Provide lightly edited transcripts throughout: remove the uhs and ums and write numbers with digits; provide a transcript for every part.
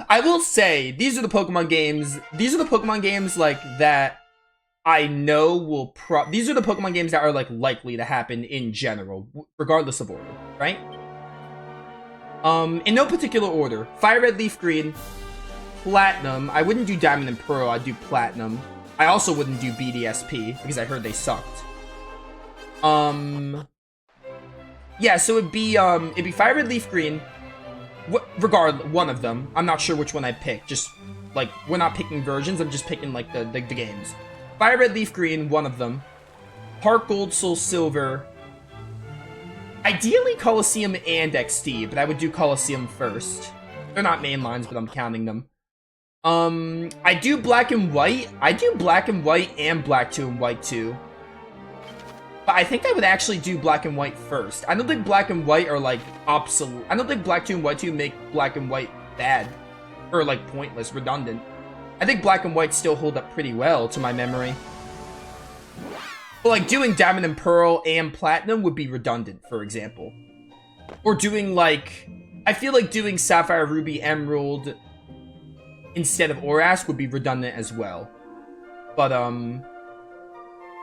I will say, these are the Pokemon games, like, that I know will these are the Pokemon games that are, like, likely to happen in general, regardless of order, right? In no particular order. Fire Red, Leaf Green, Platinum. I wouldn't do Diamond and Pearl, I'd do Platinum. I also wouldn't do BDSP, because I heard they sucked. Yeah, so it'd be Fire Red, Leaf Green. One of them. I'm not sure which one I'd pick. Just, like, we're not picking versions, I'm just picking, like, the games. Fire Red, Leaf Green, one of them. Heart Gold, Soul Silver. Ideally, Colosseum and XD, but I would do Colosseum first. They're not main lines, but I'm counting them. I do Black and White. I do Black and White and Black 2 and White 2. But I think I would actually do Black and White first. I don't think Black and White are, like, obsolete. I don't think Black 2 and White 2 make Black and White bad. Or, like, pointless, redundant. I think Black and White still hold up pretty well, to my memory. But, like, doing Diamond and Pearl and Platinum would be redundant, for example. Or doing, like... I feel like doing Sapphire, Ruby, Emerald instead of Oras would be redundant as well. But,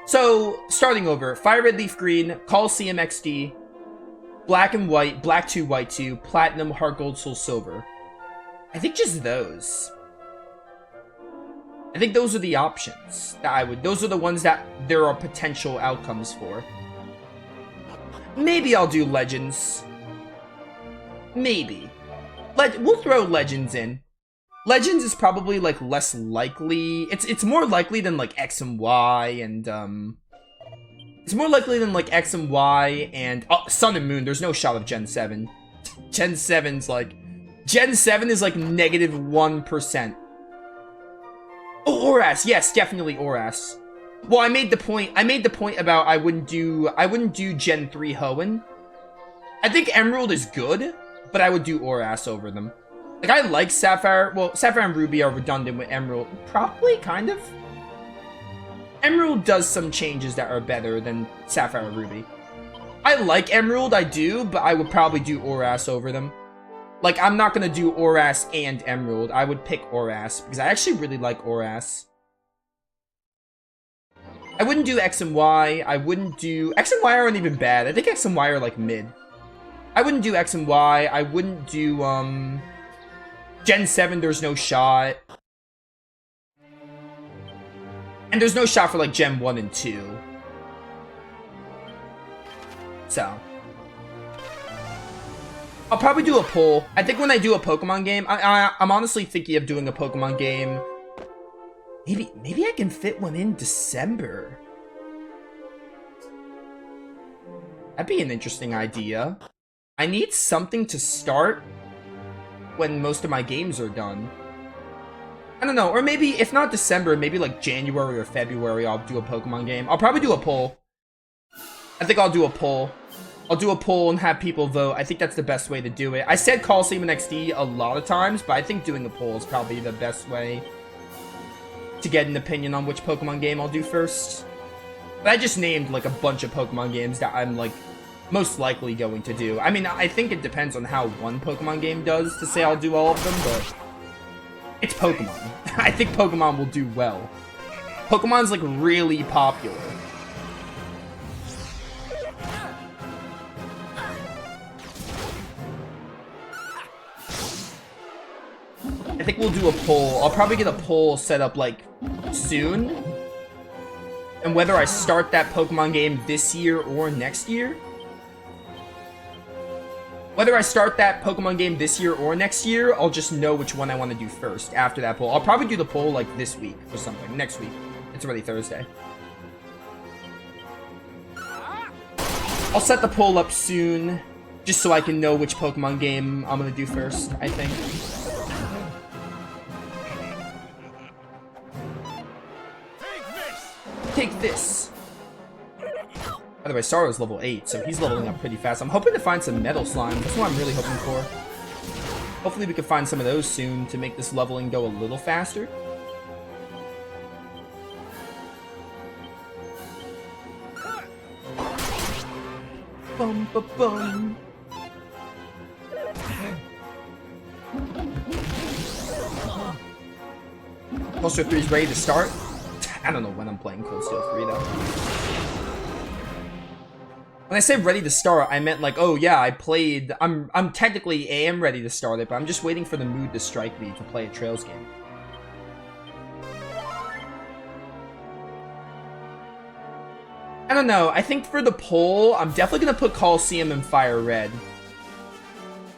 So, starting over, Fire Red, Leaf Green, Colosseum XD, Black and White, Black 2, White 2, Platinum, Heart Gold, Soul Silver. I think just those. I think those are the options that I would... Those are the ones that there are potential outcomes for. Maybe I'll do Legends. Maybe. We'll throw Legends in. Legends is probably, like, less likely. It's more likely than, like, X and Y and, It's more likely than, like, X and Y and... Oh, Sun and Moon. There's no shot of Gen 7. Gen 7's, like... Gen 7 is, like, -1%. Oh, Oras. Yes, definitely Oras. Well, I made the point about I wouldn't do Gen 3 Hoenn. I think Emerald is good, but I would do Oras over them. Like, I like Sapphire. Well, Sapphire and Ruby are redundant with Emerald. Probably, kind of. Emerald does some changes that are better than Sapphire and Ruby. I like Emerald, I do, but I would probably do Oras over them. Like, I'm not gonna do Oras and Emerald. I would pick Oras, because I actually really like Oras. I wouldn't do X and Y. I wouldn't do... X and Y aren't even bad. I think X and Y are, like, mid. I wouldn't do X and Y. I wouldn't do, Gen 7, there's no shot. And there's no shot for, like, Gen 1 and 2. So. I'll probably do a poll. I think when I do a Pokemon game, I'm honestly thinking of doing a Pokemon game. Maybe I can fit one in December. That'd be an interesting idea. I need something to start when most of my games are done. I don't know, or maybe, if not December, maybe like January or February I'll do a Pokemon game. I'll probably do a poll. I think I'll do a poll. I'll do a poll and have people vote. I think that's the best way to do it. I said Colosseum and XD a lot of times, but I think doing a poll is probably the best way to get an opinion on which Pokemon game I'll do first. But I just named like a bunch of Pokemon games that I'm like most likely going to do. I mean, I think it depends on how one Pokemon game does to say I'll do all of them, but it's Pokemon. I think Pokemon will do well. Pokemon's like really popular. I think we'll do a poll. I'll probably get a poll set up like soon. And whether I start that Pokemon game this year or next year. Whether I start that Pokemon game this year or next year, I'll just know which one I want to do first after that poll. I'll probably do the poll like this week or something. Next week. It's already Thursday. I'll set the poll up soon, just so I can know which Pokemon game I'm going to do first, I think. Take this! By the way, Saro's level 8, so he's leveling up pretty fast. I'm hoping to find some Metal Slime. That's what I'm really hoping for. Hopefully we can find some of those soon to make this leveling go a little faster. Bum ba bum. Cold Steel 3 is ready to start. I don't know when I'm playing Cold Steel 3 though. When I say ready to start, I meant like, oh yeah, I played. I'm technically am ready to start it, but I'm just waiting for the mood to strike me to play a Trails game. I don't know. I think for the poll, I'm definitely gonna put Coliseum and Fire Red.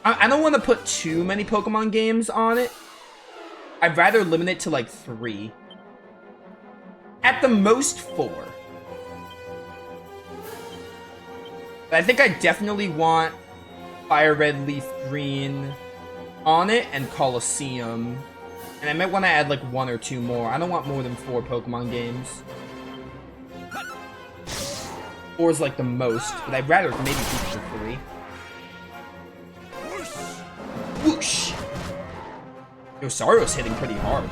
I don't want to put too many Pokemon games on it. I'd rather limit it to like 3. At the most 4. But I think I definitely want Fire Red, Leaf Green on it and Coliseum. And I might want to add like 1 or 2 more. I don't want more than 4 Pokemon games. 4 is like the most, but I'd rather maybe keep it to 3. Whoosh! Yo, Saro's hitting pretty hard.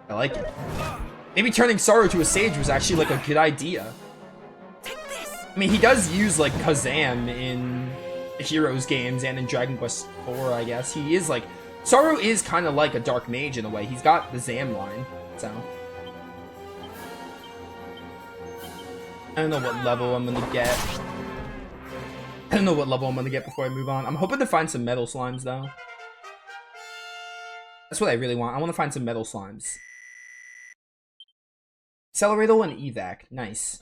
I like it. Maybe turning Saro to a Sage was actually like a good idea. I mean, he does use like Kazam in the Heroes games and in Dragon Quest IV, I guess. He is like... Saro is kind of like a Dark Mage in a way. He's got the Zam line, so... I don't know what level I'm gonna get. I don't know what level I'm gonna get before I move on. I'm hoping to find some Metal Slimes, though. That's what I really want. I want to find some Metal Slimes. Accelerator and Evac. Nice.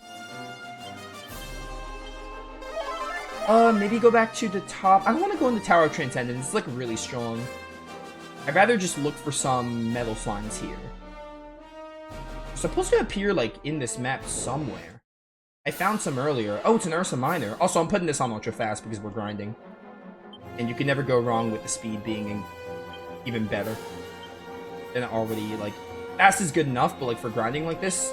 Maybe go back to the top. I don't want to go in the Tower of Transcendence. It's, like, really strong. I'd rather just look for some Metal Slimes here. They're supposed to appear, like, in this map somewhere. I found some earlier. Oh, it's an Ursa Minor. Also, I'm putting this on ultra fast because we're grinding. And you can never go wrong with the speed being even better than already, like... Fast is good enough, but, like, for grinding like this...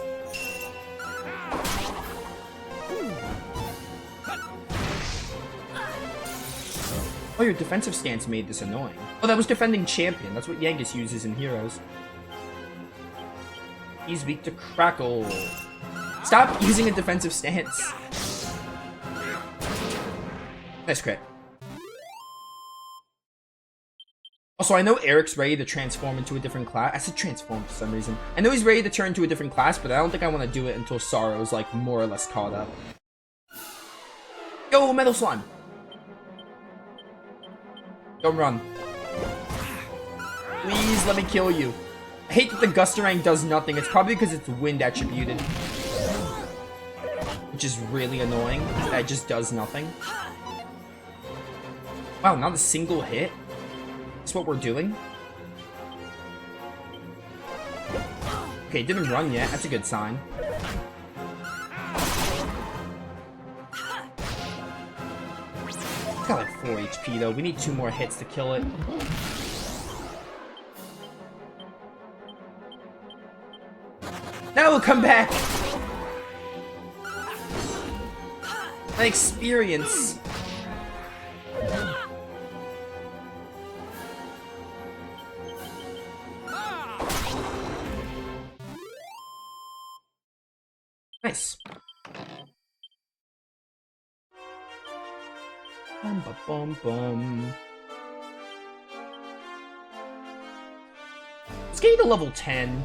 Oh, your defensive stance made this annoying. Oh, that was defending champion. That's what Yangus uses in Heroes. He's weak to Crackle. Stop using a defensive stance. Nice crit. Also, I know Eric's ready to transform into a different class. I said transform for some reason. I know he's ready to turn into a different class, but I don't think I want to do it until Saro's, like, more or less caught up. Go, Metal Slime! Don't run. Please let me kill you. I hate that the Gustarang does nothing. It's probably because it's wind attributed. Which is really annoying. That it just does nothing. Wow, not a single hit? That's what we're doing? Okay, didn't run yet. That's a good sign. It's got like 4 HP though. We need 2 more hits to kill it. No, come back! My experience. Nice. Bum ba bum bum. Let's get you to level 10.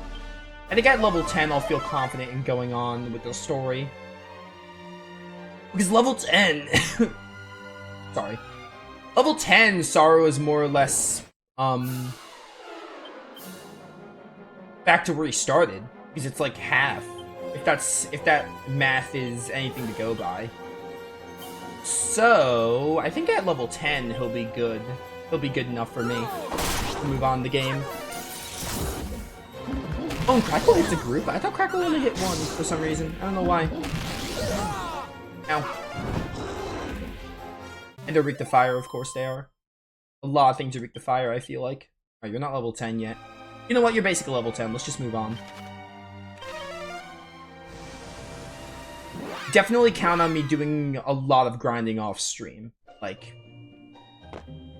I think at level 10 I'll feel confident in going on with the story. Because level 10... Sorry. Level 10, Saro is more or less, back to where he started. Because it's like half. If that math is anything to go by. So, I think at level 10 he'll be good. He'll be good enough for me to move on the game. Oh, Crackle hits a group? I thought Crackle only hit 1 for some reason. I don't know why. Ow. And they're weak to fire, of course they are. A lot of things are weak to fire, I feel like. Alright, you're not level 10 yet. You know what? You're basically level 10. Let's just move on. Definitely count on me doing a lot of grinding off stream. Like,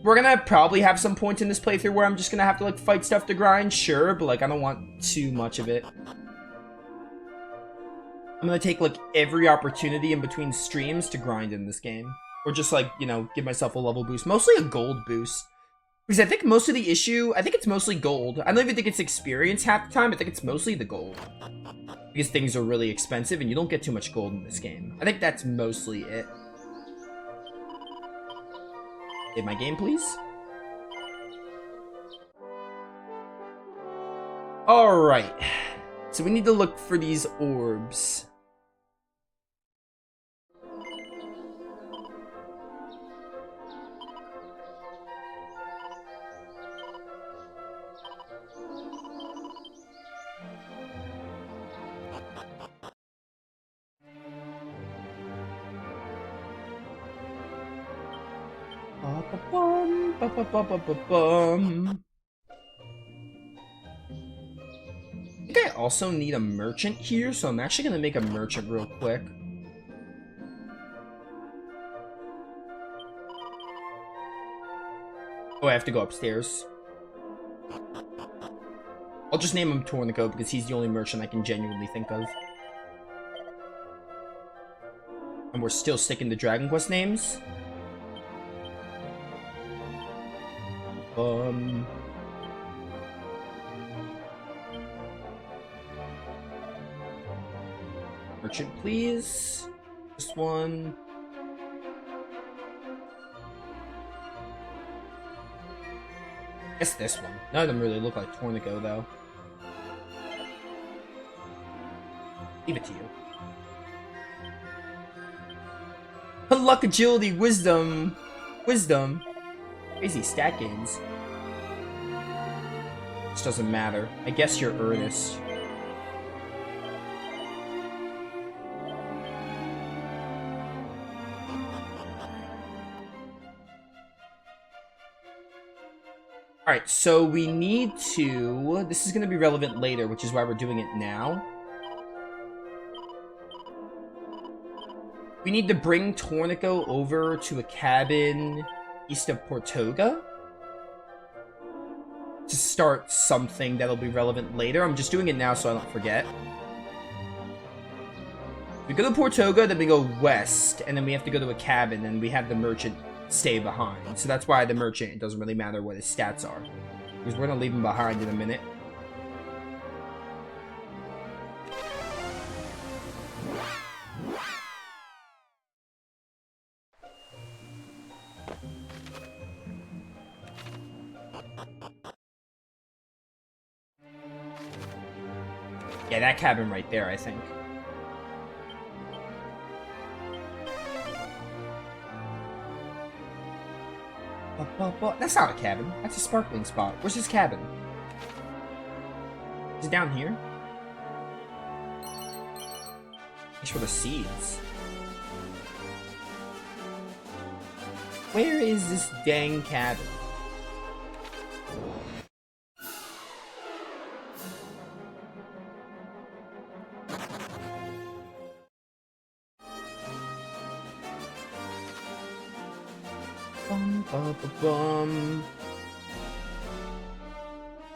we're gonna probably have some points in this playthrough where I'm just gonna have to, like, fight stuff to grind, sure, but, like, I don't want too much of it. I'm gonna take, like, every opportunity in between streams to grind in this game. Or just, like, you know, give myself a level boost. Mostly a gold boost. Because I think most of the issue, I think it's mostly gold. I don't even think it's experience half the time. I think it's mostly the gold. Because things are really expensive and you don't get too much gold in this game. I think that's mostly it. Save my game, please. Alright. So we need to look for these orbs. Ba-ba-bum. I think I also need a merchant here, so I'm actually gonna make a merchant real quick. Oh, I have to go upstairs. I'll just name him Tornico because he's the only merchant I can genuinely think of. And we're still sticking to Dragon Quest names. Merchant, please. This one. I guess this one. None of them really look like Tornico, though. Leave it to you. Luck, agility, wisdom. Wisdom. Crazy stat gains. This doesn't matter. I guess you're earnest. Alright, so we need to... This is going to be relevant later, which is why we're doing it now. We need to bring Tornico over to a cabin east of Portoga to start something that'll be relevant later. I'm just doing it now so I don't forget. We go to Portoga, then we go west, and then we have to go to a cabin, and we have the merchant stay behind. So that's why the merchant, it doesn't really matter what his stats are. Because we're going to leave him behind in a minute. Yeah, that cabin right there, I think. That's not a cabin. That's a sparkling spot. Where's his cabin? Is it down here? Thanks for the seeds. Where is this dang cabin?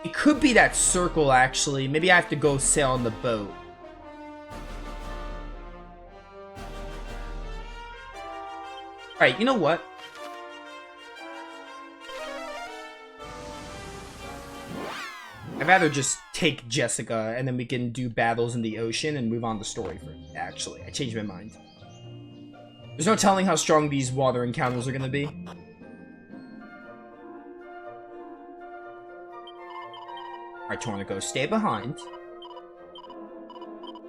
It could be that circle, actually. Maybe I have to go sail on the boat. Alright, you know what? I'd rather just take Jessica, and then we can do battles in the ocean and move on the story for it. Actually, I changed my mind. There's no telling how strong these water encounters are gonna be. Alright, Tornico, stay behind.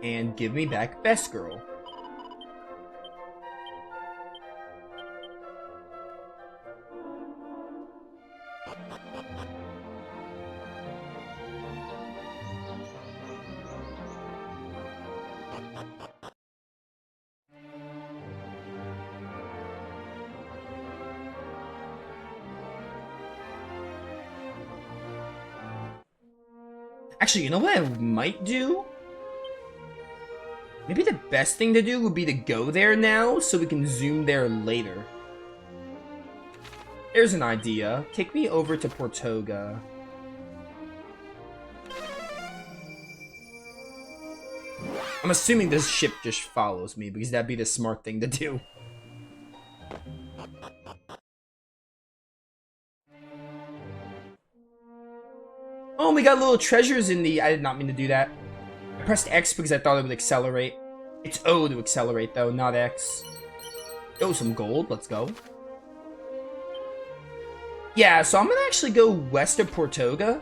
And give me back Best Girl. Actually, you know what I might do? Maybe the best thing to do would be to go there now, so we can zoom there later. There's an idea. Take me over to Portoga. I'm assuming this ship just follows me, because that'd be the smart thing to do. Oh, we got little treasures in the... I did not mean to do that. I pressed X because I thought it would accelerate. It's O to accelerate, though, not X. Oh, some gold. Let's go. Yeah, so I'm gonna actually go west of Portoga.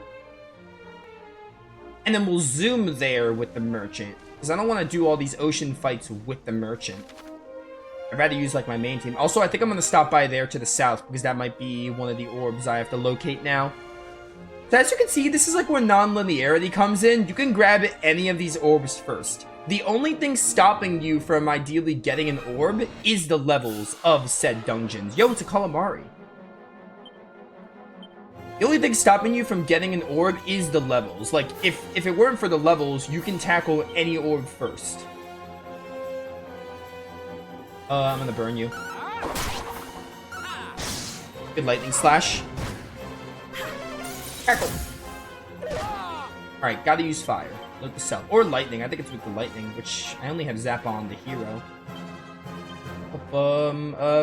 And then we'll zoom there with the merchant. Because I don't want to do all these ocean fights with the merchant. I'd rather use, like, my main team. Also, I think I'm gonna stop by there to the south, because that might be one of the orbs I have to locate now. So as you can see, this is like where non-linearity comes in. You can grab any of these orbs first. The only thing stopping you from ideally getting an orb is the levels of said dungeons. Yo, it's a calamari. The only thing stopping you from getting an orb is the levels. Like, if it weren't for the levels, you can tackle any orb first. I'm gonna burn you. Good lightning slash. Tackle. Alright, gotta use fire. Look the cell. Or lightning. I think it's with the lightning, which I only have Zap on the hero.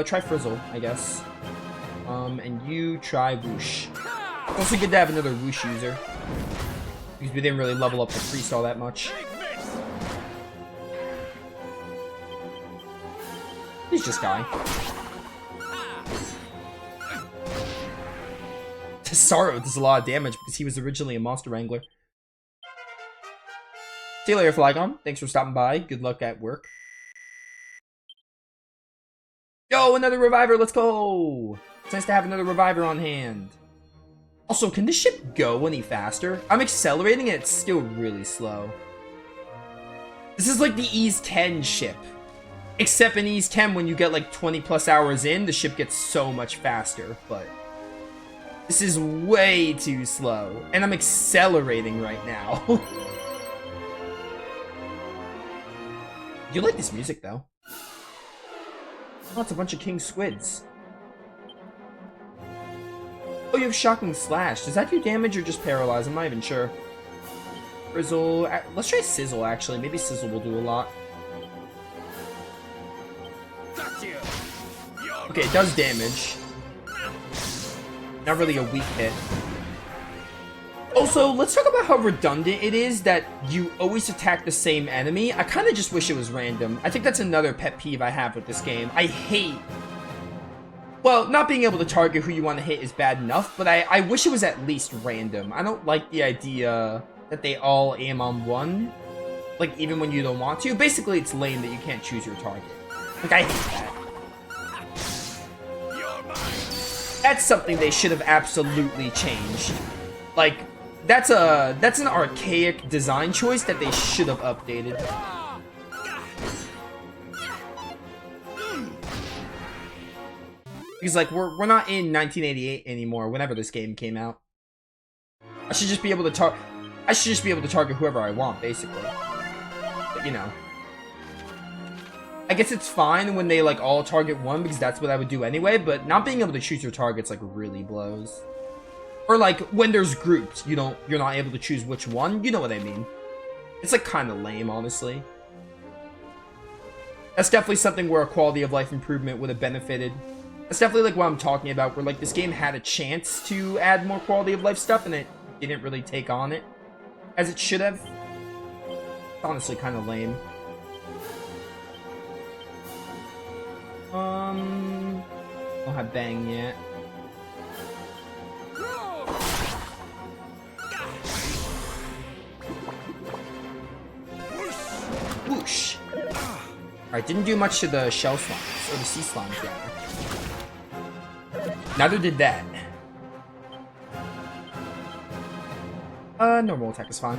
Try Frizzle, I guess. And you try Whoosh. It's also good to have another Whoosh user. Because we didn't really level up the priest all that much. Please just die. Tesaro does a lot of damage because he was originally a monster wrangler. See you later, Flygon. Thanks for stopping by. Good luck at work. Yo, another reviver. Let's go. It's nice to have another reviver on hand. Also, can this ship go any faster? I'm accelerating and it's still really slow. This is like the Ease 10 ship. Except in Ease 10, when you get like 20 plus hours in, the ship gets so much faster, but this is way too slow. And I'm accelerating right now. You like this music, though. Oh, it's a bunch of king squids. Oh, you have shocking slash. Does that do damage or just paralyze? I'm not even sure. Frizzle. Let's try sizzle, actually. Maybe sizzle will do a lot. Okay, it does damage. Not really a weak hit. Also, let's talk about how redundant it is that you always attack the same enemy. I kind of just wish it was random. I think that's another pet peeve I have with this game. I hate... Well, not being able to target who you want to hit is bad enough, but I wish it was at least random. I don't like the idea that they all aim on one. Like, even when you don't want to. Basically, it's lame that you can't choose your target. Like, I hate that. That's something they should have absolutely changed. Like, that's an archaic design choice that they should have updated. Because, like, we're not in 1988 anymore, whenever this game came out. I should just be able to target whoever I want, basically. But, you know. I guess it's fine when they, like, all target one, because that's what I would do anyway, but not being able to choose your targets, like, really blows. Or, like, when there's groups, you're not able to choose which one. You know what I mean. It's, like, kind of lame, honestly. That's definitely something where a quality of life improvement would have benefited. That's definitely, like, what I'm talking about, where, like, this game had a chance to add more quality of life stuff, and it didn't really take on it as it should have. It's honestly kind of lame. Don't have bang yet. Whoosh. Alright, didn't do much to the shell slimes, or the sea slimes, rather. Neither did that. Normal attack is fine.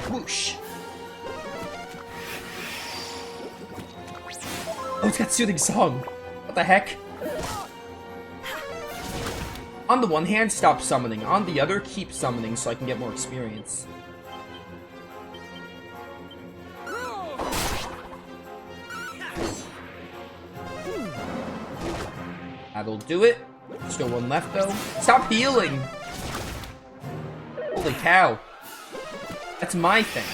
Whoosh. Oh, it's got Soothing Song. What the heck? On the one hand, stop summoning. On the other, keep summoning so I can get more experience. That'll do it. Still one left, though. Stop healing! Holy cow. That's my thing,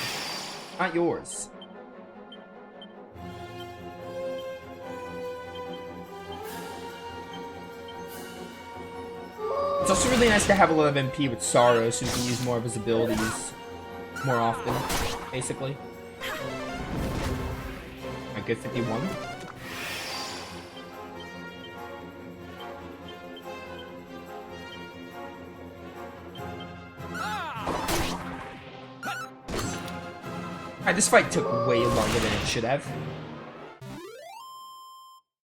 not yours. It's also really nice to have a lot of MP with Sorrow, so you can use more of his abilities more often, basically. A good 51. Alright, this fight took way longer than it should have.